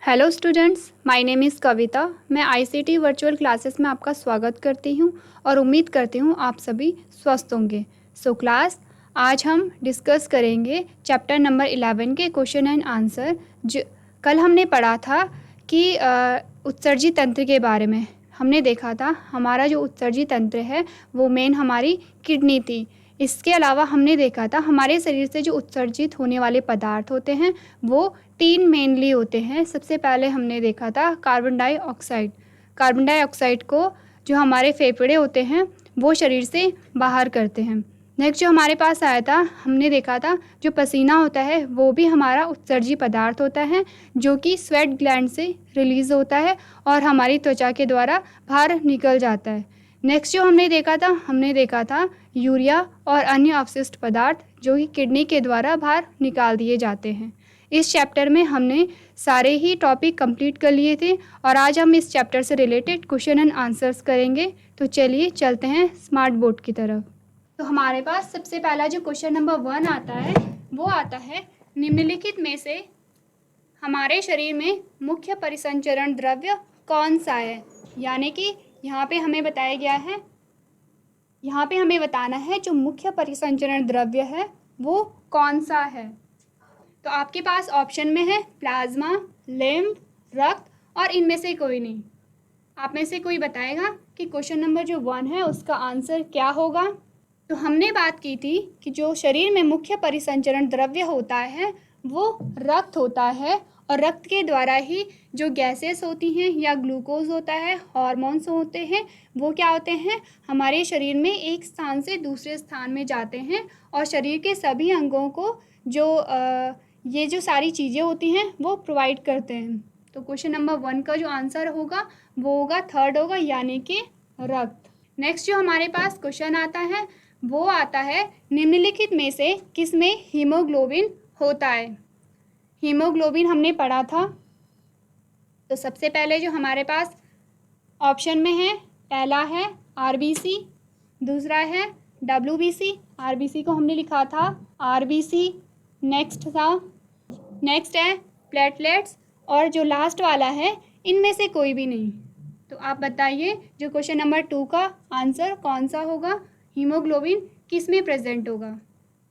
Hello students, my name is Kavita. मैं ICT virtual classes में आपका स्वागत करती हूं और उम्मीद करती हूं आप सभी स्वस्थ होंगे। सो क्लास, आज हम डिस्कस करेंगे चैप्टर नंबर 11 के क्वेश्चन एंड आंसर। जो कल हमने पढ़ा था कि उत्सर्जी तंत्र के बारे में हमने देखा था। हमारा जो उत्सर्जी तंत्र है वो मेन हमारी किडनी थी। इसके अलावा हमने देखा था हमारे शरीर से जो उत्सर्जित होने वाले पदार्थ होते हैं वो 3 मेनली होते हैं। सबसे पहले हमने देखा था कार्बन डाइऑक्साइड। कार्बन डाइऑक्साइड को जो हमारे फेफड़े होते हैं वो शरीर से बाहर करते हैं। नेक्स्ट जो हमारे पास आया था, हमने देखा था जो पसीना होता है वो भी हमारा उत्सर्जी पदार्थ होता है जो कि स्वेट ग्लैंड से रिलीज़ होता है और हमारी त्वचा के द्वारा बाहर निकल जाता है। नेक्स्ट जो हमने देखा था यूरिया और अन्य अवशिष्ट पदार्थ जो कि किडनी के द्वारा बाहर निकाल दिए जाते हैं। इस चैप्टर में हमने सारे ही टॉपिक कंप्लीट कर लिए थे और आज हम इस चैप्टर से रिलेटेड क्वेश्चन एंड आंसर्स करेंगे। तो चलिए चलते हैं स्मार्ट बोर्ड की तरफ। तो हमारे पास सबसे पहला जो क्वेश्चन नंबर 1 आता है वो आता है, निम्नलिखित में से हमारे शरीर में मुख्य परिसंचरण द्रव्य कौन सा है। यानी कि यहाँ पे हमें बताया गया है, यहाँ पे हमें बताना है जो मुख्य परिसंचरण द्रव्य है वो कौन सा है। तो आपके पास ऑप्शन में है प्लाज्मा, लिम्फ, रक्त और इनमें से कोई नहीं। आप में से कोई बताएगा कि क्वेश्चन नंबर जो 1 है उसका आंसर क्या होगा। तो हमने बात की थी कि जो शरीर में मुख्य परिसंचरण द्रव्य होता है वो रक्त होता है और रक्त के द्वारा ही जो गैसेस होती हैं या ग्लूकोज होता है, हार्मोन्स होते हैं, वो क्या होते हैं हमारे शरीर में एक स्थान से दूसरे स्थान में जाते हैं और शरीर के सभी अंगों को ये जो सारी चीज़ें होती हैं वो प्रोवाइड करते हैं। तो क्वेश्चन नंबर 1 का जो आंसर होगा वो होगा 3rd होगा, यानी कि रक्त। नेक्स्ट जो हमारे पास क्वेश्चन आता है वो आता है, निम्नलिखित में से किसमें हीमोग्लोबिन होता है। हीमोग्लोबिन हमने पढ़ा था। तो सबसे पहले जो हमारे पास ऑप्शन में है, पहला है आरबीसी, दूसरा है डब्ल्यूबीसी। आरबीसी को हमने लिखा था आरबीसी। नेक्स्ट है प्लेटलेट्स और जो लास्ट वाला है इनमें से कोई भी नहीं। तो आप बताइए जो क्वेश्चन नंबर 2 का आंसर कौन सा होगा, हीमोग्लोबिन किस में प्रेजेंट होगा।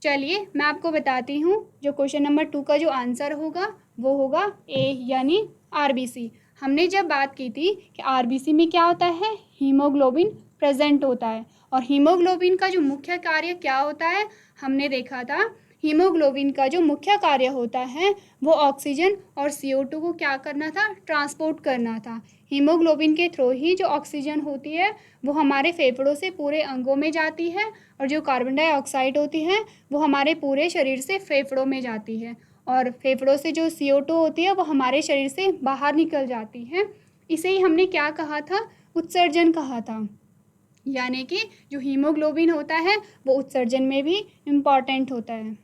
चलिए मैं आपको बताती हूँ जो क्वेश्चन नंबर 2 का जो आंसर होगा वो होगा ए, यानी आरबीसी। हमने जब बात की थी कि आरबीसी में क्या होता है, हीमोग्लोबिन प्रेजेंट होता है और हीमोग्लोबिन का जो मुख्य कार्य क्या होता है हमने देखा था। हीमोग्लोबिन का जो मुख्य कार्य होता है वो ऑक्सीजन और CO2 को क्या करना था, ट्रांसपोर्ट करना था। हीमोग्लोबिन के थ्रू ही जो ऑक्सीजन होती है वो हमारे फेफड़ों से पूरे अंगों में जाती है और जो कार्बन डाइऑक्साइड होती है वो हमारे पूरे शरीर से फेफड़ों में जाती है और फेफड़ों से जो CO2 होती है वो हमारे शरीर से बाहर निकल जाती है। इसे ही हमने क्या कहा था, उत्सर्जन कहा था। यानी कि जो हीमोग्लोबिन होता है वो उत्सर्जन में भी इम्पॉर्टेंट होता है।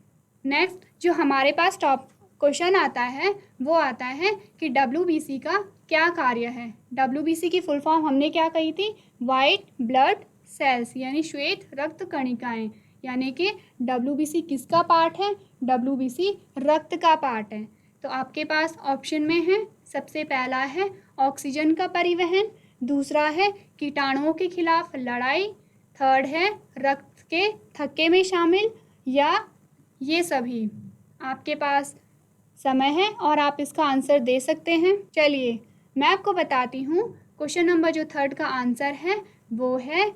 नेक्स्ट जो हमारे पास टॉप क्वेश्चन आता है वो आता है कि डब्ल्यूबीसी का क्या कार्य है। डब्ल्यूबीसी की फुल फॉर्म हमने क्या कही थी, वाइट ब्लड सेल्स, यानी श्वेत रक्त कणिकाएं। यानी कि डब्ल्यूबीसी किसका पार्ट है, डब्ल्यूबीसी रक्त का पार्ट है। तो आपके पास ऑप्शन में है, सबसे पहला है ऑक्सीजन का परिवहन, दूसरा है कीटाणुओं के खिलाफ लड़ाई, 3rd है रक्त के थक्के में शामिल, या ये सभी। आपके पास समय है और आप इसका आंसर दे सकते हैं। चलिए मैं आपको बताती हूँ क्वेश्चन नंबर जो 3rd का आंसर है वो है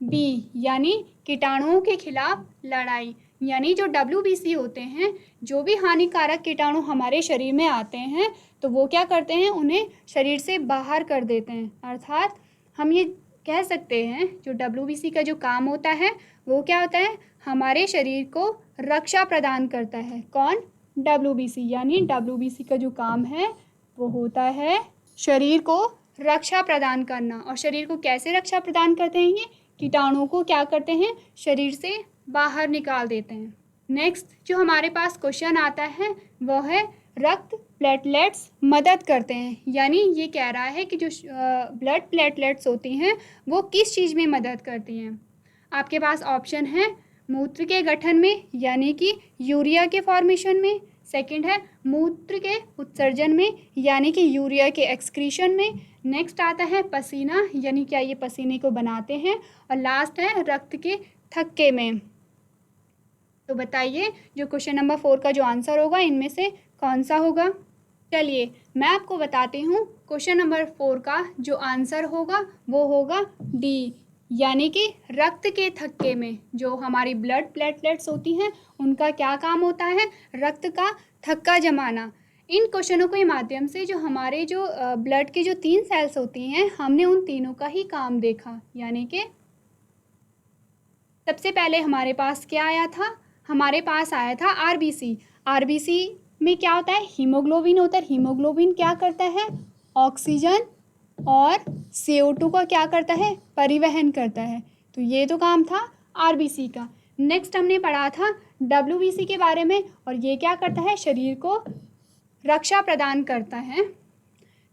बी, यानी कीटाणुओं के खिलाफ लड़ाई। यानी जो डब्ल्यूबीसी होते हैं, जो भी हानिकारक कीटाणु हमारे शरीर में आते हैं तो वो क्या करते हैं, उन्हें शरीर से बाहर कर देते हैं। अर्थात हम ये कह सकते हैं जो डब्ल्यूबीसी का जो काम होता है वो क्या होता है, हमारे शरीर को रक्षा प्रदान करता है। कौन, डब्ल्यूबीसी। यानी डब्ल्यूबीसी का जो काम है वो होता है शरीर को रक्षा प्रदान करना। और शरीर को कैसे रक्षा प्रदान करते हैं, ये कीटाणुओं को क्या करते हैं, शरीर से बाहर निकाल देते हैं। नेक्स्ट जो हमारे पास क्वेश्चन आता है वो है रक्त प्लेटलेट्स मदद करते हैं। यानी ये कह रहा है कि जो ब्लड प्लेटलेट्स होती हैं वो किस चीज़ में मदद करती हैं। आपके पास ऑप्शन है मूत्र के गठन में, यानी कि यूरिया के फॉर्मेशन में, सेकंड है मूत्र के उत्सर्जन में यानी कि यूरिया के एक्सक्रीशन में। नेक्स्ट आता है पसीना, यानी क्या ये पसीने को बनाते हैं। और लास्ट है रक्त के थक्के में। तो बताइए जो क्वेश्चन नंबर 4 का जो आंसर होगा इनमें से कौन सा होगा। चलिए मैं आपको बताती हूँ क्वेश्चन नंबर 4 का जो आंसर होगा वो होगा डी, यानी कि रक्त के थक्के में। जो हमारी ब्लड प्लेटलेट्स होती हैं उनका क्या काम होता है, रक्त का थक्का जमाना। इन क्वेश्चनों के माध्यम से जो हमारे जो ब्लड की जो 3 सेल्स होती हैं हमने उन तीनों का ही काम देखा। यानी कि सबसे पहले हमारे पास क्या आया था, हमारे पास आया था आरबीसी। आरबीसी में क्या होता है, हीमोग्लोबिन होता है। हीमोग्लोबिन क्या करता है, ऑक्सीजन और CO2 का क्या करता है, परिवहन करता है। तो ये तो काम था आरबीसी का। नेक्स्ट हमने पढ़ा था डब्ल्यूबीसी के बारे में, और ये क्या करता है, शरीर को रक्षा प्रदान करता है।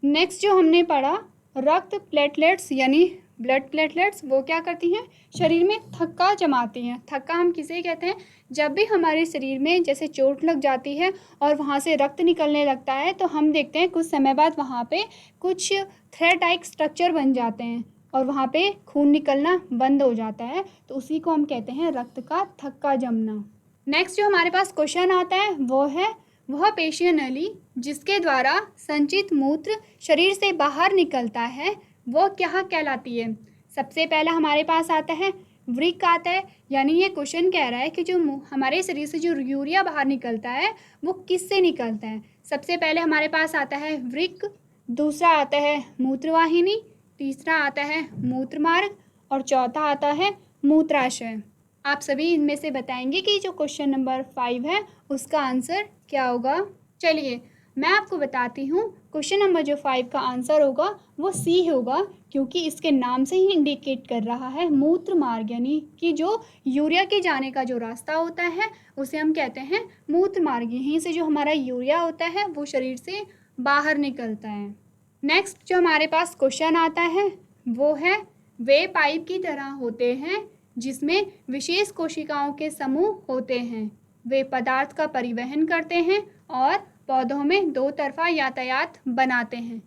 नेक्स्ट जो हमने पढ़ा रक्त प्लेटलेट्स यानी ब्लड प्लेटलेट्स, वो क्या करती हैं, शरीर में थक्का जमाती हैं। थक्का हम किसे कहते हैं, जब भी हमारे शरीर में जैसे चोट लग जाती है और वहाँ से रक्त निकलने लगता है तो हम देखते हैं कुछ समय बाद वहाँ पे कुछ थ्रेड टाइप स्ट्रक्चर बन जाते हैं और वहाँ पे खून निकलना बंद हो जाता है। तो उसी को हम कहते हैं रक्त का थक्का जमना। नेक्स्ट जो हमारे पास क्वेश्चन आता है वो है वह पेशीय नली जिसके द्वारा संचित मूत्र शरीर से बाहर निकलता है वो क्या कहलाती है। सबसे पहला हमारे पास आता है वृक्क आता है, यानी ये क्वेश्चन कह रहा है कि जो हमारे शरीर से जो यूरिया बाहर निकलता है वो किससे निकलता है। सबसे पहले हमारे पास आता है वृक्क, दूसरा आता है मूत्रवाहिनी, तीसरा आता है मूत्रमार्ग और चौथा आता है मूत्राशय। आप सभी इनमें से बताएंगे कि जो क्वेश्चन नंबर 5 है उसका आंसर क्या होगा। चलिए मैं आपको बताती हूँ क्वेश्चन नंबर जो 5 का आंसर होगा वो सी होगा, क्योंकि इसके नाम से ही इंडिकेट कर रहा है मूत्र मार्ग, यानी कि जो यूरिया के जाने का जो रास्ता होता है उसे हम कहते हैं मूत्र मार्ग। यहीं से जो हमारा यूरिया होता है वो शरीर से बाहर निकलता है। नेक्स्ट जो हमारे पास क्वेश्चन आता है वो है वे पाइप की तरह होते हैं जिसमें विशेष कोशिकाओं के समूह होते हैं। वे पदार्थ का परिवहन करते हैं और पौधों में दो तरफा यातायात बनाते हैं।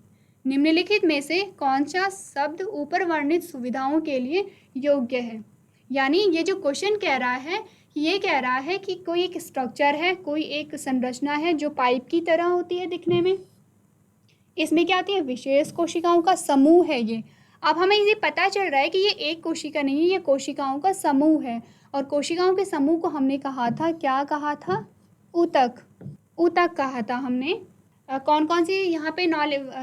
निम्नलिखित में से कौन सा शब्द ऊपर वर्णित सुविधाओं के लिए योग्य है। यानी ये जो क्वेश्चन कह रहा है, ये कह रहा है कि कोई एक स्ट्रक्चर है, कोई एक संरचना है जो पाइप की तरह होती है दिखने में। इसमें क्या होती है, विशेष कोशिकाओं का समूह है ये। अब हमें ये पता चल रहा है कि ये एक कोशिका नहीं है, ये कोशिकाओं का समूह है। और कोशिकाओं के समूह को हमने कहा था, क्या कहा था, ऊतक। ऊतक कहा था हमने। कौन कौन सी यहाँ पे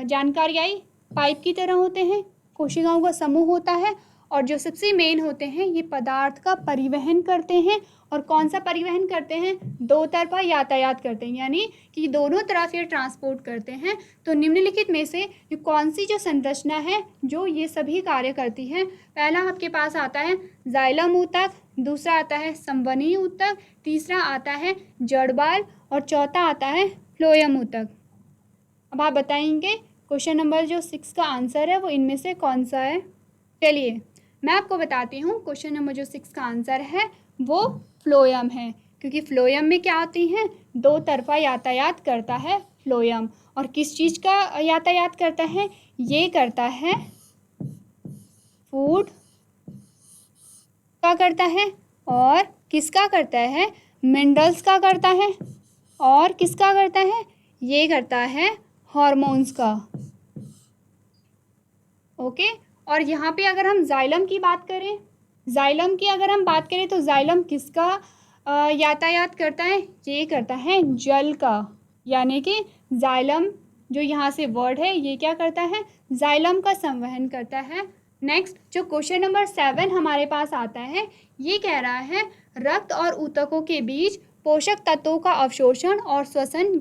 जानकारी आई, पाइप की तरह होते हैं, कोशिकाओं का समूह होता है, और जो सबसे मेन होते हैं ये पदार्थ का परिवहन करते हैं। और कौन सा परिवहन करते हैं, दो तरफा यातायात करते हैं, यानी कि दोनों तरफ ये ट्रांसपोर्ट करते हैं। तो निम्नलिखित में से ये कौन सी जो संरचना है जो ये सभी कार्य करती है। पहला आपके पास आता है जाइलम ऊतक, दूसरा आता है संवहनी ऊतक, तीसरा आता है जड़बाल और चौथा आता है फ्लोएम ऊतक। अब आप बताएंगे क्वेश्चन नंबर जो 6 का आंसर है वो इनमें से कौन सा है। चलिए मैं आपको बताती हूँ क्वेश्चन नंबर जो 6 का आंसर है वो फ्लोएम है, क्योंकि फ्लोएम में क्या होती हैं, दो तरफा यातायात करता है फ्लोएम। और किस चीज़ का यातायात करता है, ये करता है फूड का करता है, और किसका करता है, मिनरल्स का करता है, और किसका करता है, ये करता है हार्मोन्स का। ओके। और यहाँ पे अगर हम जाइलम की बात करें, जाइलम की अगर हम बात करें तो जाइलम किसका यातायात करता है, ये करता है जल का। यानी कि जाइलम जो यहाँ से वर्ड है ये क्या करता है, जाइलम का संवहन करता है। नेक्स्ट जो क्वेश्चन नंबर 7 हमारे पास आता है, ये कह रहा है रक्त और ऊतकों के बीच पोषक तत्वों का अवशोषण और श्वसन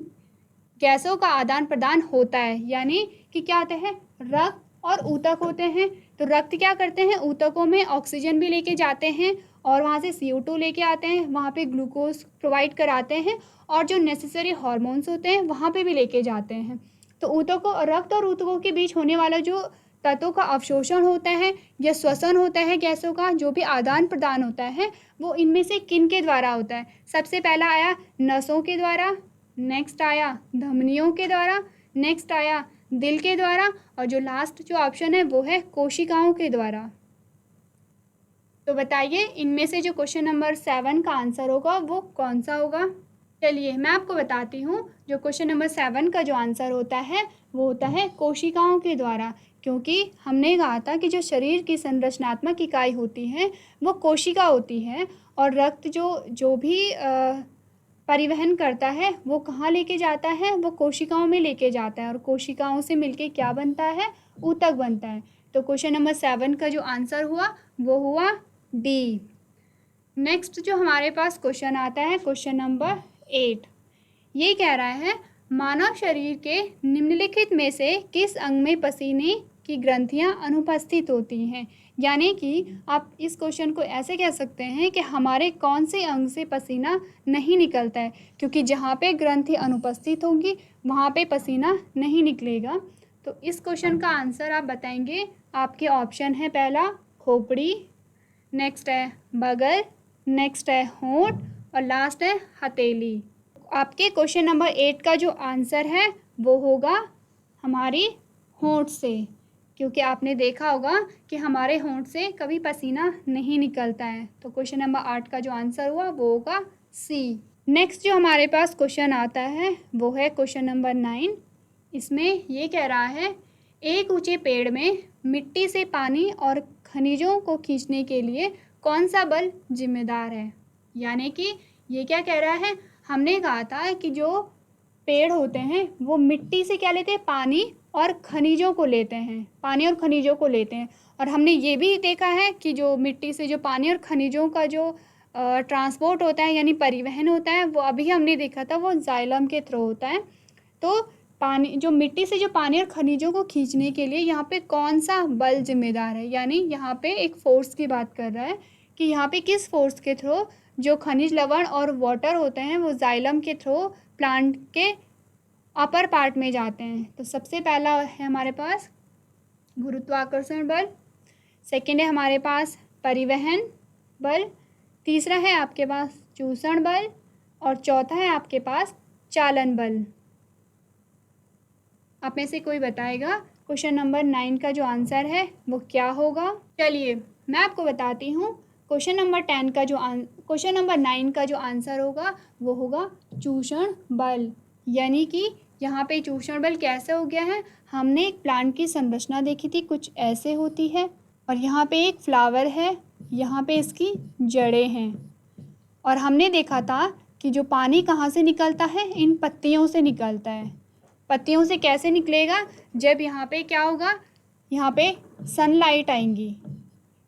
गैसों का आदान प्रदान होता है। यानी कि क्या होता है, रक्त और ऊतक होते हैं, तो रक्त क्या करते हैं, ऊतकों में ऑक्सीजन भी लेके जाते हैं और वहाँ से CO2 लेके आते हैं, वहाँ पे ग्लूकोज प्रोवाइड कराते हैं, और जो नेसेसरी हार्मोन्स होते हैं वहाँ पे भी लेके जाते हैं। तो ऊतकों, रक्त और ऊतकों के बीच होने वाला जो तत्वों का अवशोषण होता है या श्वसन होता है गैसों का, जो भी आदान प्रदान होता है वो इनमें से किन के द्वारा होता है। सबसे पहला आया नसों के द्वारा, नेक्स्ट आया धमनियों के द्वारा, नेक्स्ट आया दिल के द्वारा, और जो लास्ट जो ऑप्शन है वो है कोशिकाओं के द्वारा। तो बताइए इनमें से जो क्वेश्चन नंबर 7 का आंसर होगा वो कौन सा होगा। चलिए मैं आपको बताती हूँ, जो क्वेश्चन नंबर 7 का जो आंसर होता है वो होता है कोशिकाओं के द्वारा, क्योंकि हमने कहा था कि जो शरीर की संरचनात्मक इकाई होती है वो कोशिका होती है, और रक्त जो भी परिवहन करता है वो कहाँ लेके जाता है, वो कोशिकाओं में लेके जाता है, और कोशिकाओं से मिलके क्या बनता है, ऊतक बनता है। तो क्वेश्चन नंबर 7 का जो आंसर हुआ वो हुआ डी। नेक्स्ट जो हमारे पास क्वेश्चन आता है क्वेश्चन नंबर 8, ये कह रहा है मानव शरीर के निम्नलिखित में से किस अंग में पसीने की ग्रंथियां अनुपस्थित होती हैं। यानी कि आप इस क्वेश्चन को ऐसे कह सकते हैं कि हमारे कौन से अंग से पसीना नहीं निकलता है, क्योंकि जहाँ पे ग्रंथि अनुपस्थित होंगी वहाँ पे पसीना नहीं निकलेगा। तो इस क्वेश्चन का आंसर आप बताएंगे। आपके ऑप्शन है पहला खोपड़ी, नेक्स्ट है बगल, नेक्स्ट है होंठ, और लास्ट है हथेली। आपके क्वेश्चन नंबर 8 का जो आंसर है वो होगा हमारी होंठ से, क्योंकि आपने देखा होगा कि हमारे होंठ से कभी पसीना नहीं निकलता है। तो क्वेश्चन नंबर 8 का जो आंसर हुआ वो होगा सी। नेक्स्ट जो हमारे पास क्वेश्चन आता है वो है क्वेश्चन नंबर 9। इसमें ये कह रहा है एक ऊंचे पेड़ में मिट्टी से पानी और खनिजों को खींचने के लिए कौन सा बल जिम्मेदार है। यानी कि ये क्या कह रहा है, हमने कहा था कि जो पेड़ होते हैं वो मिट्टी से क्या लेते हैं, पानी और खनिजों को लेते हैं, पानी और खनिजों को लेते हैं। और हमने ये भी देखा है कि जो मिट्टी से जो पानी और खनिजों का जो ट्रांसपोर्ट होता है यानी परिवहन होता है, वो अभी हमने देखा था वो जाइलम के थ्रू होता है। तो पानी जो मिट्टी से जो पानी और खनिजों को खींचने के लिए यहाँ पे कौन सा बल जिम्मेदार है, यानी यहाँ पे एक फोर्स की बात कर रहा है कि यहाँ पे किस फोर्स के थ्रू जो खनिज लवण और वाटर होते हैं वो जाइलम के थ्रू प्लांट के अपर पार्ट में जाते हैं। तो सबसे पहला है हमारे पास गुरुत्वाकर्षण बल, सेकेंड है हमारे पास परिवहन बल, तीसरा है आपके पास चूषण बल, और चौथा है आपके पास चालन बल। आप में से कोई बताएगा क्वेश्चन नंबर 9 का जो आंसर है वो क्या होगा। चलिए मैं आपको बताती हूँ, क्वेश्चन नंबर 9 का जो आंसर होगा वो होगा चूषण बल। यानी कि यहाँ पे चूषण बल कैसे हो गया है, हमने एक प्लांट की संरचना देखी थी, कुछ ऐसे होती है, और यहाँ पे एक फ्लावर है, यहाँ पे इसकी जड़ें हैं, और हमने देखा था कि जो पानी कहाँ से निकलता है, इन पत्तियों से निकलता है। पत्तियों से कैसे निकलेगा, जब यहाँ पे क्या होगा, यहाँ पे सनलाइट आएंगी,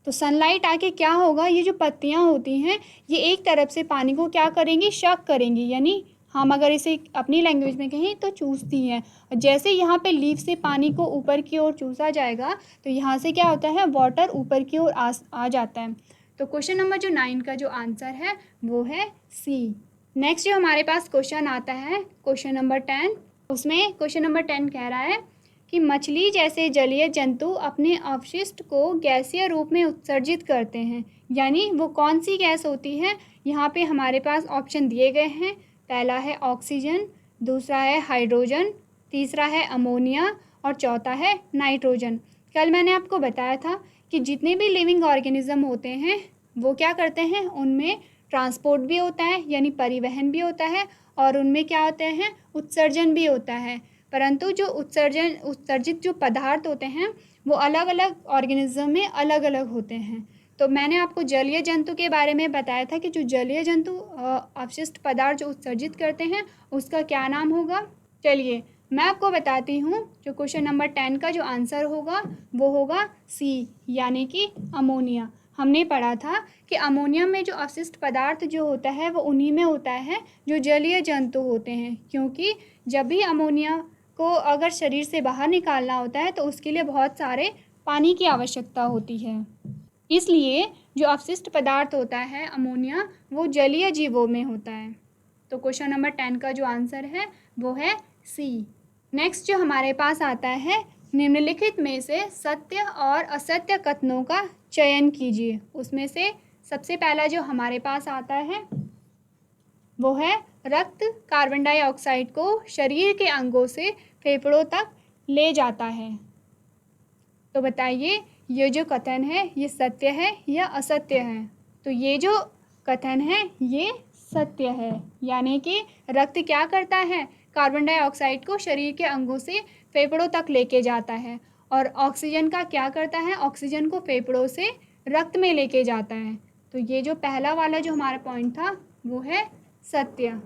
तो सनलाइट आके क्या होगा, ये जो पत्तियाँ होती हैं ये एक तरफ से पानी को क्या करेंगी, शक करेंगी, यानी हम अगर इसे अपनी लैंग्वेज में कहें तो चूसती हैं। जैसे यहाँ पे लीफ से पानी को ऊपर की ओर चूसा जाएगा तो यहाँ से क्या होता है, वाटर ऊपर की ओर आ जाता है। तो क्वेश्चन नंबर जो 9 का जो आंसर है वो है सी। नेक्स्ट जो हमारे पास क्वेश्चन आता है क्वेश्चन नंबर 10, उसमें क्वेश्चन नंबर 10 कह रहा है कि मछली जैसे जलीय जंतु अपने अपशिष्ट को गैसीय रूप में उत्सर्जित करते हैं, यानी वो कौन सी गैस होती है। यहाँ पे हमारे पास ऑप्शन दिए गए हैं, पहला है ऑक्सीजन, दूसरा है हाइड्रोजन, तीसरा है अमोनिया, और चौथा है नाइट्रोजन। कल मैंने आपको बताया था कि जितने भी लिविंग ऑर्गेनिज्म होते हैं वो क्या करते हैं, उनमें ट्रांसपोर्ट भी होता है यानी परिवहन भी होता है, और उनमें क्या होते हैं, उत्सर्जन भी होता है। परंतु जो उत्सर्जित जो पदार्थ होते हैं वो अलग अलग ऑर्गेनिज्म में अलग अलग होते हैं। तो मैंने आपको जलीय जंतु के बारे में बताया था कि जो जलीय जंतु अपशिष्ट पदार्थ जो उत्सर्जित करते हैं उसका क्या नाम होगा। चलिए मैं आपको बताती हूँ, जो क्वेश्चन नंबर 10 का जो आंसर होगा वो होगा सी, यानी कि अमोनिया। हमने पढ़ा था कि अमोनिया में जो अवशिष्ट पदार्थ जो होता है वो उन्हीं में होता है जो जलीय जंतु होते हैं, क्योंकि जब भी अमोनिया को अगर शरीर से बाहर निकालना होता है तो उसके लिए बहुत सारे पानी की आवश्यकता होती है, इसलिए जो अवशिष्ट पदार्थ होता है अमोनिया वो जलीय जीवों में होता है। तो क्वेश्चन नंबर 10 का जो आंसर है वो है सी। नेक्स्ट जो हमारे पास आता है, निम्नलिखित में से सत्य और असत्य कथनों का चयन कीजिए। उसमें से सबसे पहला जो हमारे पास आता है वो है रक्त कार्बन डाइऑक्साइड को शरीर के अंगों से फेफड़ों तक ले जाता है। तो बताइए ये जो कथन है ये सत्य है या असत्य है? तो ये जो कथन है ये सत्य है, यानी कि रक्त क्या करता है, कार्बन डाइऑक्साइड को शरीर के अंगों से फेफड़ों तक लेके जाता है, और ऑक्सीजन का क्या करता है, ऑक्सीजन को फेफड़ों से रक्त में लेके जाता है। तो ये जो पहला वाला जो हमारा पॉइंट था वो है सत्य।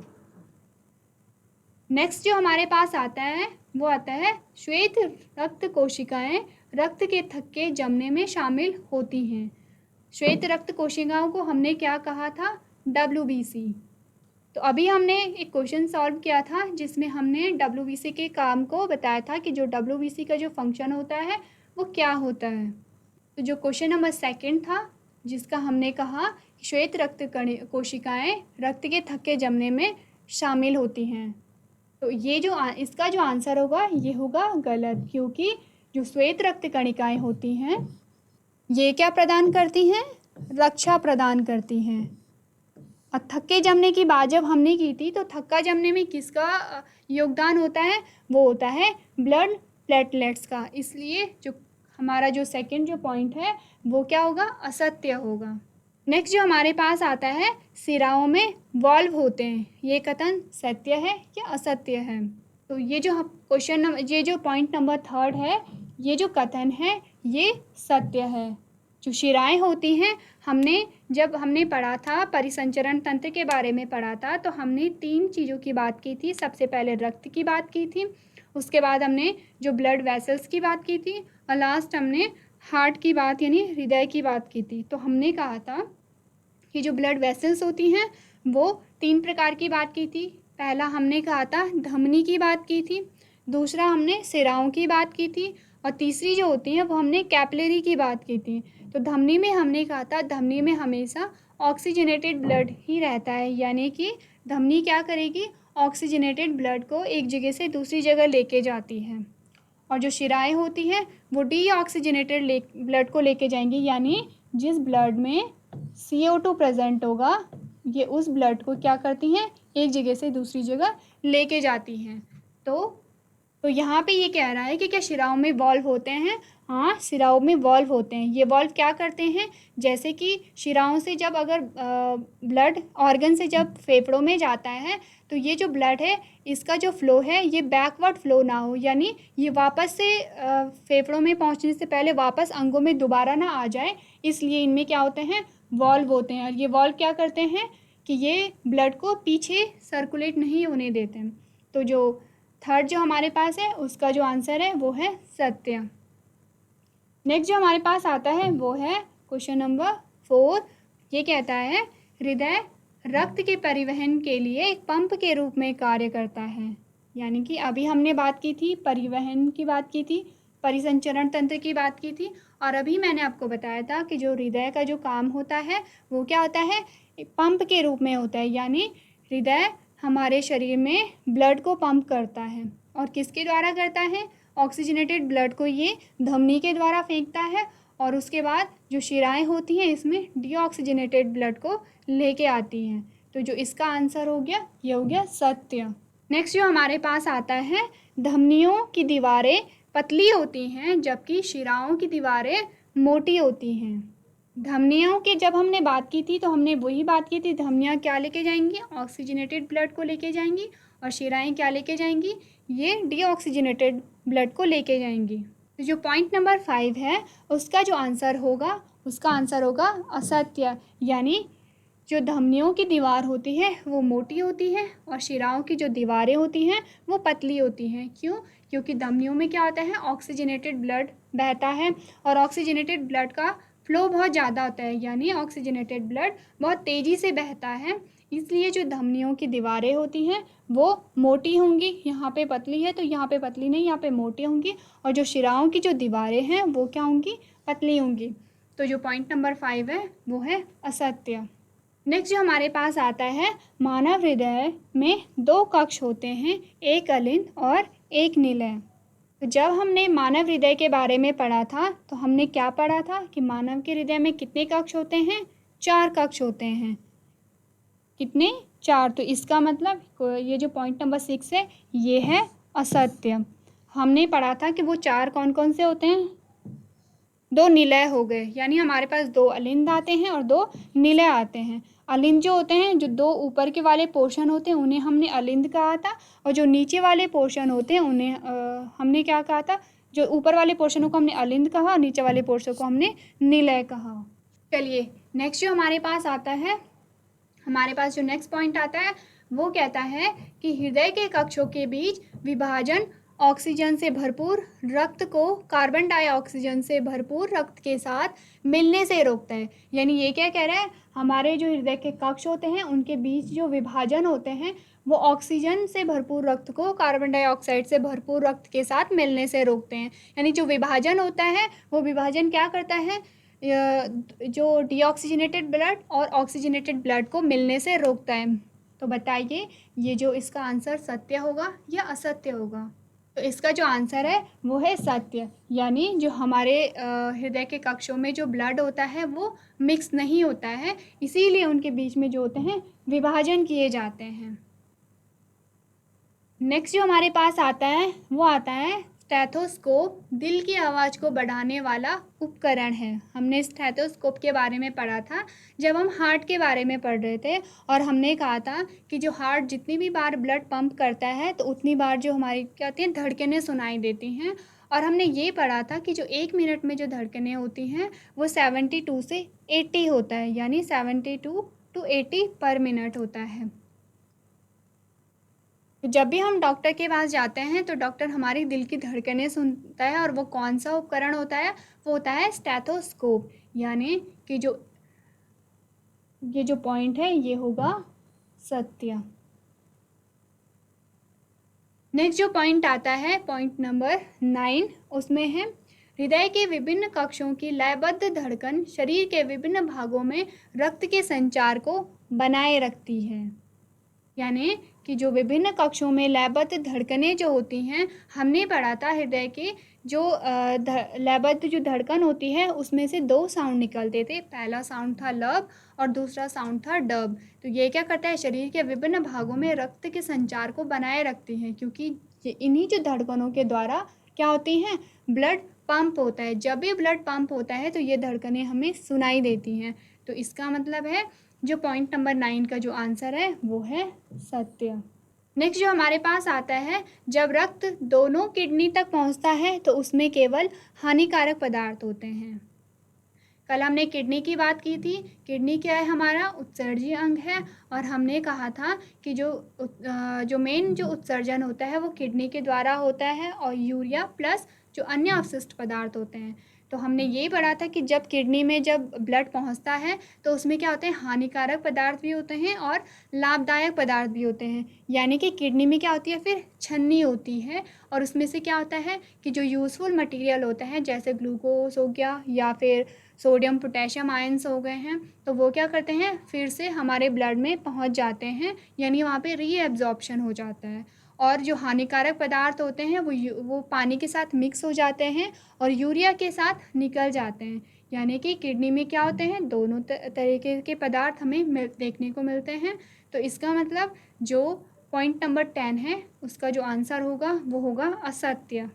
नेक्स्ट जो हमारे पास आता है वो आता है श्वेत रक्त कोशिकाएं रक्त के थक्के जमने में शामिल होती हैं। श्वेत रक्त कोशिकाओं को हमने क्या कहा था, WBC। तो अभी हमने एक क्वेश्चन सॉल्व किया था जिसमें हमने WBC के काम को बताया था कि जो WBC का जो फंक्शन होता है वो क्या होता है। तो जो क्वेश्चन नंबर 2 था जिसका हमने कहा श्वेत रक्त कोशिकाएं रक्त के थक्के जमने में शामिल होती हैं, तो ये जो इसका जो आंसर होगा ये होगा गलत, क्योंकि जो श्वेत रक्त कणिकाएं होती हैं ये क्या प्रदान करती हैं, रक्षा प्रदान करती हैं। और थक्के जमने की बात जब हमने की थी तो थक्का जमने में किसका योगदान होता है, वो होता है ब्लड प्लेटलेट्स का। इसलिए जो हमारा जो सेकंड जो पॉइंट है वो क्या होगा, असत्य होगा। नेक्स्ट जो हमारे पास आता है सिराओं में वॉल्व होते हैं, ये कथन सत्य है या असत्य है? तो ये जो क्वेश्चन ये जो पॉइंट नंबर 3 है, ये जो कथन है ये सत्य है। जो शिराएं होती हैं, जब हमने पढ़ा था परिसंचरण तंत्र के बारे में पढ़ा था, तो हमने 3 चीज़ों की बात की थी। सबसे पहले रक्त की बात की थी, उसके बाद हमने जो ब्लड वेसल्स की बात की थी, और लास्ट हमने हार्ट की बात यानी हृदय की बात की थी। तो हमने कहा था कि जो ब्लड वेसल्स होती हैं वो 3 प्रकार की बात की थी। पहला हमने कहा था धमनी की बात की थी, दूसरा हमने सिराओं की बात की थी, और तीसरी जो होती है वो हमने कैपिलरी की बात की थी। तो धमनी में हमने कहा था धमनी में हमेशा ऑक्सीजनेटेड ब्लड ही रहता है, यानी कि धमनी क्या करेगी, ऑक्सीजनेटेड ब्लड को एक जगह से दूसरी जगह लेके जाती है। और जो शिराएं होती हैं वो डीऑक्सीजनेटेड ब्लड को लेके जाएंगी, यानी जिस ब्लड में CO2 प्रेजेंट होगा ये उस ब्लड को क्या करती हैं, एक जगह से दूसरी जगह लेके जाती हैं। तो यहाँ पे ये कह रहा है कि क्या शिराओं में वॉल्व होते हैं? हाँ, शिराओं में वॉल्व होते हैं। ये वॉल्व क्या करते हैं, जैसे कि शिराओं से जब अगर ब्लड ऑर्गन से जब फेफड़ों में जाता है तो ये जो ब्लड है इसका जो फ्लो है ये बैकवर्ड फ्लो ना हो, यानी ये वापस से फेफड़ों में पहुँचने से पहले वापस अंगों में दोबारा ना आ जाए, इसलिए इनमें क्या होते हैं, वॉल्व होते हैं। और ये वॉल्व क्या करते हैं कि ये ब्लड को पीछे सर्कुलेट नहीं होने देते हैं। तो जो थर्ड जो हमारे पास है उसका जो आंसर है वो है सत्य। नेक्स्ट जो हमारे पास आता है वो है क्वेश्चन नंबर 4। ये कहता है हृदय रक्त के परिवहन के लिए एक पंप के रूप में कार्य करता है। यानी कि अभी हमने बात की थी परिवहन की बात की थी, परिसंचरण तंत्र की बात की थी, और अभी मैंने आपको बताया था कि जो हृदय का जो काम होता है वो क्या होता है, पंप के रूप में होता है। यानी हृदय हमारे शरीर में ब्लड को पंप करता है, और किसके द्वारा करता है, ऑक्सीजनेटेड ब्लड को ये धमनी के द्वारा फेंकता है, और उसके बाद जो शिराएं होती हैं इसमें डीऑक्सीजनेटेड ब्लड को लेके आती हैं। तो जो इसका आंसर हो गया ये हो गया सत्य। नेक्स्ट जो हमारे पास आता है धमनियों की दीवारें पतली होती हैं जबकि शिराओं की दीवारें मोटी होती हैं। धमनियों की जब हमने बात की थी तो हमने वही बात की थी, धमनियाँ क्या लेके जाएंगी, ऑक्सीजनेटेड ब्लड को लेके जाएंगी, और शिराएं क्या लेके जाएंगी, ये डीऑक्सीजनेटेड ब्लड को लेके जाएंगी। तो जो पॉइंट नंबर 5 है उसका जो आंसर होगा उसका आंसर होगा असत्य। यानी जो धमनियों की दीवार होती है वो मोटी होती है और शिराओं की जो दीवारें होती हैं वो पतली होती हैं। क्यों? क्योंकि धमनियों में क्या होता है, ऑक्सीजनेटेड ब्लड बहता है, और ऑक्सीजनेटेड ब्लड का फ्लो बहुत ज़्यादा होता है, यानी ऑक्सीजनेटेड ब्लड बहुत तेज़ी से बहता है, इसलिए जो धमनियों की दीवारें होती हैं वो मोटी होंगी। यहाँ पे पतली है तो यहाँ पे पतली नहीं, यहाँ पे मोटी होंगी, और जो शिराओं की जो दीवारें हैं वो क्या होंगी, पतली होंगी। तो जो पॉइंट नंबर 5 है वो है असत्य। नेक्स्ट जो हमारे पास आता है मानव हृदय में 2 कक्ष होते हैं, एक अलिंद और एक निलय। तो जब हमने मानव हृदय के बारे में पढ़ा था तो हमने क्या पढ़ा था कि मानव के हृदय में कितने कक्ष होते हैं, 4 कक्ष होते हैं। कितने? 4। तो इसका मतलब ये जो पॉइंट नंबर 6 है ये है असत्य। हमने पढ़ा था कि वो 4 कौन कौन से होते हैं? 2 निलय हो गए, यानी हमारे पास 2 अलिंद आते हैं और 2 निलय आते हैं। अलिंद जो होते हैं, जो 2 ऊपर के वाले पोर्शन होते हैं उन्हें हमने अलिंद कहा था, और जो नीचे वाले पोर्शन होते हैं उन्हें हमने क्या कहा था? जो ऊपर वाले पोर्शनों को हमने अलिंद कहा और नीचे वाले पोर्शन को हमने निलय कहा। चलिए नेक्स्ट जो हमारे पास आता है, हमारे पास जो नेक्स्ट पॉइंट आता है वो कहता है कि हृदय के कक्षों के बीच विभाजन ऑक्सीजन से भरपूर रक्त को कार्बन डाइऑक्सीजन से भरपूर रक्त के साथ मिलने से रोकता है। यानी ये क्या कह रहा है? हमारे जो हृदय के कक्ष होते हैं उनके बीच जो विभाजन होते हैं वो ऑक्सीजन से भरपूर रक्त को कार्बन डाइऑक्साइड से भरपूर रक्त के साथ मिलने से रोकते हैं। यानी जो विभाजन होता है वो विभाजन क्या करता है? जो डीऑक्सीजनेटेड ब्लड और ऑक्सीजनेटेड ब्लड को मिलने से रोकता है। तो बताइए ये जो इसका आंसर सत्य होगा या असत्य होगा? तो इसका जो आंसर है वो है सत्य। यानी जो हमारे हृदय के कक्षों में जो ब्लड होता है वो मिक्स नहीं होता है, इसीलिए उनके बीच में जो होते हैं विभाजन किए जाते हैं। नेक्स्ट जो हमारे पास आता है वो आता है स्टेथोस्कोप। दिल की आवाज़ को बढ़ाने वाला उपकरण है। हमने स्टेथोस्कोप के बारे में पढ़ा था जब हम हार्ट के बारे में पढ़ रहे थे, और हमने कहा था कि जो हार्ट जितनी भी बार ब्लड पंप करता है तो उतनी बार जो हमारी क्या होती हैं, धड़कनें सुनाई देती हैं। और हमने ये पढ़ा था कि जो 1 मिनट में जो धड़कनें होती हैं वो 72 से 80 होता है, यानी 72 to 80 पर मिनट होता है। तो जब भी हम डॉक्टर के पास जाते हैं तो डॉक्टर हमारी दिल की धड़कनें सुनता है, और वो कौन सा उपकरण होता है? वो होता है स्टेथोस्कोप। यानी कि ये जो पॉइंट है ये होगा सत्य। नेक्स्ट जो पॉइंट आता है पॉइंट नंबर 9, उसमें है हृदय के विभिन्न कक्षों की लयबद्ध धड़कन शरीर के विभिन्न भागों में रक्त के संचार को बनाए रखती है। यानी कि जो विभिन्न कक्षों में लयबद्ध धड़कनें जो होती हैं, हमने पढ़ा था हृदय के जो लयबद्ध जो धड़कन होती है उसमें से 2 साउंड निकलते थे। पहला साउंड था लब और दूसरा साउंड था डब। तो ये क्या करता है? शरीर के विभिन्न भागों में रक्त के संचार को बनाए रखती हैं, क्योंकि इन्हीं जो धड़कनों के द्वारा क्या होती हैं? ब्लड पंप होता है। जब भी ब्लड पंप होता है तो ये धड़कनें हमें सुनाई देती हैं। तो इसका मतलब है जो पॉइंट नंबर 9 का जो आंसर है वो है सत्य। नेक्स्ट जो हमारे पास आता है, जब रक्त दोनों किडनी तक पहुंचता है तो उसमें केवल हानिकारक पदार्थ होते हैं। कल हमने किडनी की बात की थी। किडनी क्या है? हमारा उत्सर्जी अंग है, और हमने कहा था कि जो मेन जो उत्सर्जन होता है वो किडनी के द्वारा होता है, और यूरिया प्लस जो अन्य अवशिष्ट पदार्थ होते हैं। तो हमने ये पढ़ा था कि जब किडनी में जब ब्लड पहुंचता है तो उसमें क्या होते हैं? हानिकारक पदार्थ भी होते हैं और लाभदायक पदार्थ भी होते हैं। यानी कि किडनी में क्या होती है? फिर छन्नी होती है, और उसमें से क्या होता है कि जो यूज़फुल मटेरियल होता है जैसे ग्लूकोज हो गया या फिर सोडियम पोटेशियम आयंस हो गए हैं, तो वो क्या करते हैं? फिर से हमारे ब्लड में पहुंच जाते हैं, यानी वहाँ पे रीएब्जॉर्प्शन हो जाता है। और जो हानिकारक पदार्थ होते हैं वो पानी के साथ मिक्स हो जाते हैं और यूरिया के साथ निकल जाते हैं। यानी कि किडनी में क्या होते हैं? दोनों तरीके के पदार्थ हमें देखने को मिलते हैं। तो इसका मतलब जो पॉइंट नंबर 10 है उसका जो आंसर होगा वो होगा असत्य।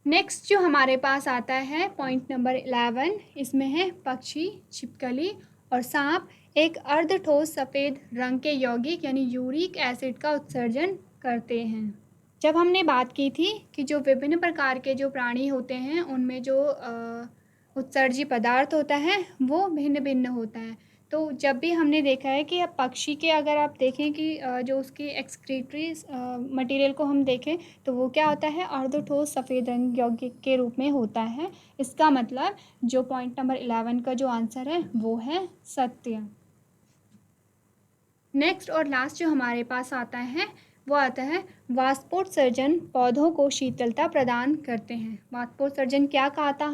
नेक्स्ट जो हमारे पास आता है पॉइंट नंबर 11, इसमें है पक्षी, छिपकली और सांप एक अर्धठोस सफ़ेद रंग के यौगिक यानी यूरिक एसिड का उत्सर्जन करते हैं। जब हमने बात की थी कि जो विभिन्न प्रकार के जो प्राणी होते हैं उनमें जो उत्सर्जी पदार्थ होता है वो भिन्न भिन्न होता है। तो जब भी हमने देखा है कि अब पक्षी के अगर आप देखें कि जो उसकी एक्सक्रीटरी मटेरियल को हम देखें तो वो क्या होता है? अर्धठोस सफ़ेद रंग यौगिक के रूप में होता है। इसका मतलब जो पॉइंट नंबर 11 का जो आंसर है वो है सत्य। नेक्स्ट और लास्ट जो हमारे पास आता है वो आता है वाष्पोत्सर्जन पौधों को शीतलता प्रदान करते हैं। वाष्पोत्सर्जन क्या कहा था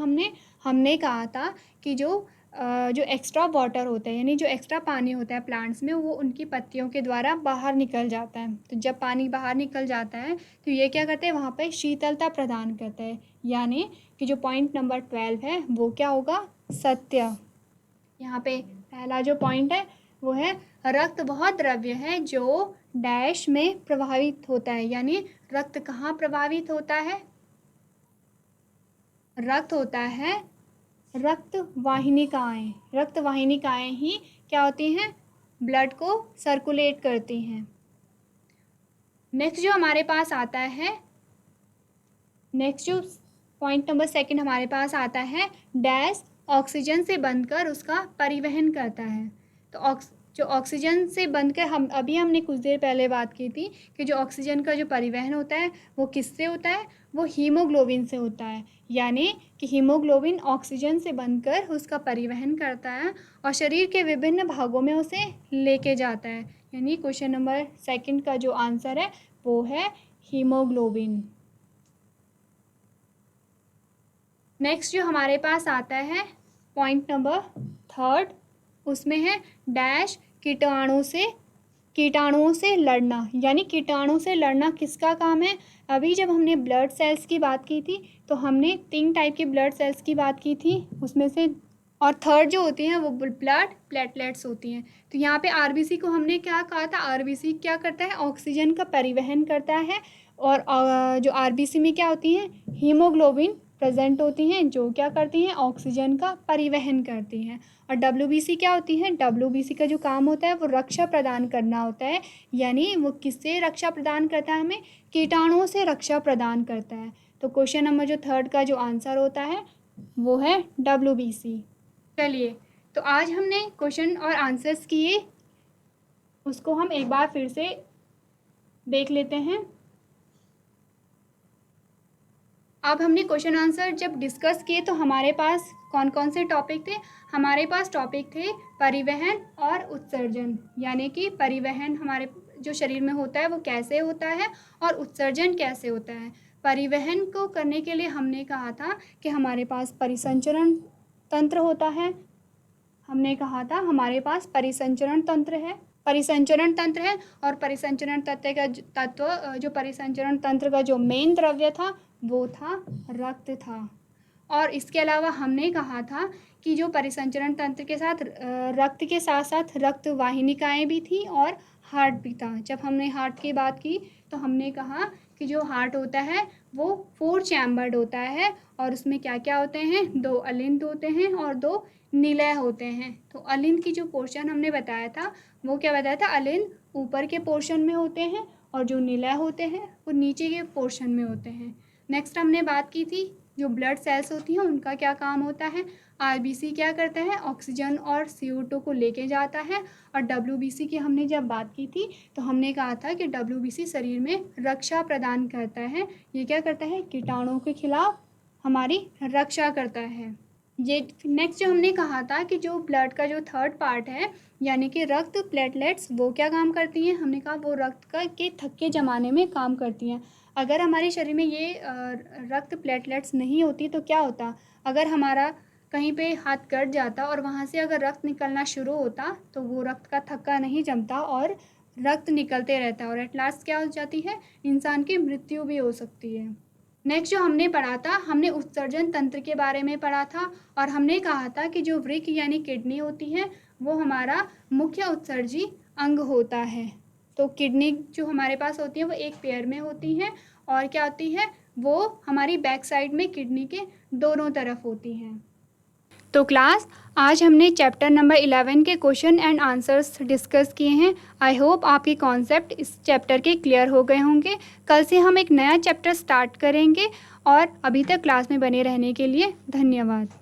हमने कहा था कि जो एक्स्ट्रा वाटर होता है यानी जो एक्स्ट्रा पानी होता है प्लांट्स में वो उनकी पत्तियों के द्वारा बाहर निकल जाता है। तो जब पानी बाहर निकल जाता है तो ये क्या करते हैं? वहाँ पे शीतलता प्रदान करता है। यानी कि जो पॉइंट नंबर 12 है वो क्या होगा? सत्य। यहाँ पे पहला जो पॉइंट है वो है रक्त वह द्रव्य है जो डैश में प्रभावित होता है, यानी रक्त कहाँ प्रभावित होता है? रक्त होता है रक्त वाहिनिकाएं। रक्त वाहिनिकाएं ही क्या होती हैं? ब्लड को सर्कुलेट करती हैं। नेक्स्ट जो हमारे पास आता है, नेक्स्ट जो पॉइंट नंबर 2 हमारे पास आता है, डैश ऑक्सीजन से बनकर उसका परिवहन करता है। तो जो ऑक्सीजन से बनकर हमने कुछ देर पहले बात की थी कि जो ऑक्सीजन का जो परिवहन होता है वो किससे होता है? वो हीमोग्लोबिन से होता है, यानी कि हीमोग्लोबिन ऑक्सीजन से बनकर उसका परिवहन करता है और शरीर के विभिन्न भागों में उसे लेके जाता है। यानी क्वेश्चन नंबर 2 का जो आंसर है वो है हीमोग्लोबिन। नेक्स्ट जो हमारे पास आता है पॉइंट नंबर 3, उसमें है डैश कीटाणुओं से लड़ना। यानी कीटाणु से लड़ना किसका काम है? अभी जब हमने ब्लड सेल्स की बात की थी तो हमने 3 टाइप के ब्लड सेल्स की बात की थी, उसमें से और थर्ड जो होती हैं वो ब्लड प्लेटलेट्स होती हैं। तो यहाँ पे आरबीसी को हमने क्या कहा था? आरबीसी क्या करता है? ऑक्सीजन का परिवहन करता है। और जो आरबीसी में क्या होती हैं? हीमोग्लोबिन प्रेजेंट होती हैं जो क्या करती हैं? ऑक्सीजन का परिवहन करती हैं। और डब्ल्यूबीसी क्या होती है? डब्ल्यूबीसी का जो काम होता है वो रक्षा प्रदान करना होता है। यानी वो किससे रक्षा प्रदान करता है? हमें कीटाणुओं से रक्षा प्रदान करता है। तो क्वेश्चन नंबर जो 3 का जो आंसर होता है वो है डब्ल्यूबीसी। चलिए, तो आज हमने क्वेश्चन और आंसर्स किए, उसको हम एक बार फिर से देख लेते हैं। अब हमने क्वेश्चन आंसर जब डिस्कस किए तो हमारे पास कौन कौन से टॉपिक थे? हमारे पास टॉपिक थे परिवहन और उत्सर्जन, यानी कि परिवहन हमारे जो शरीर में होता है वो कैसे होता है और उत्सर्जन कैसे होता है। परिवहन को करने के लिए हमने कहा था कि हमारे पास परिसंचरण तंत्र होता है। हमने कहा था हमारे पास परिसंचरण तंत्र है और परिसंचरण तंत्र का जो मेन द्रव्य था वो था रक्त था। और इसके अलावा हमने कहा था कि जो परिसंचरण तंत्र के साथ रक्त के साथ साथ रक्त वाहिनिकाएं भी थी और हार्ट भी था। जब हमने हार्ट की बात की तो हमने कहा कि जो हार्ट होता है वो 4 चैम्बर्ड होता है और उसमें क्या क्या होते हैं? 2 अलिंद होते हैं और 2 निलय होते हैं। तो अलिंद की जो पोर्शन हमने बताया था वो क्या बताया था? अलिंद ऊपर के पोर्शन में होते हैं और जो निलय होते हैं वो नीचे के पोर्शन में होते हैं। नेक्स्ट हमने बात की थी जो ब्लड सेल्स होती हैं उनका क्या काम होता है? आरबीसी क्या करता है? ऑक्सीजन और CO2 को लेके जाता है। और डब्ल्यूबीसी की हमने जब बात की थी तो हमने कहा था कि डब्ल्यूबीसी शरीर में रक्षा प्रदान करता है। ये क्या करता है? कीटाणुओं के खिलाफ हमारी रक्षा करता है। ये नेक्स्ट जो हमने कहा था कि जो ब्लड का जो 3rd पार्ट है यानी कि रक्त प्लेटलेट्स वो क्या काम करती हैं? हमने कहा वो रक्त के थक्के जमाने में काम करती हैं। अगर हमारे शरीर में ये रक्त प्लेटलेट्स नहीं होती तो क्या होता? अगर हमारा कहीं पे हाथ कट जाता और वहाँ से अगर रक्त निकलना शुरू होता तो वो रक्त का थक्का नहीं जमता और रक्त निकलते रहता है और एट लास्ट क्या हो जाती है? इंसान की मृत्यु भी हो सकती है। नेक्स्ट जो हमने पढ़ा था, हमने उत्सर्जन तंत्र के बारे में पढ़ा था और हमने कहा था कि जो वृक्क यानी किडनी होती है वो हमारा मुख्य उत्सर्जी अंग होता है। तो किडनी जो हमारे पास होती है वो एक पेयर में होती हैं और क्या होती है? वो हमारी बैक साइड में किडनी के दोनों तरफ होती हैं। तो क्लास, आज हमने चैप्टर नंबर 11 के क्वेश्चन एंड आंसर्स डिस्कस किए हैं। आई होप आपके कॉन्सेप्ट इस चैप्टर के क्लियर हो गए होंगे। कल से हम एक नया चैप्टर स्टार्ट करेंगे और अभी तक क्लास में बने रहने के लिए धन्यवाद।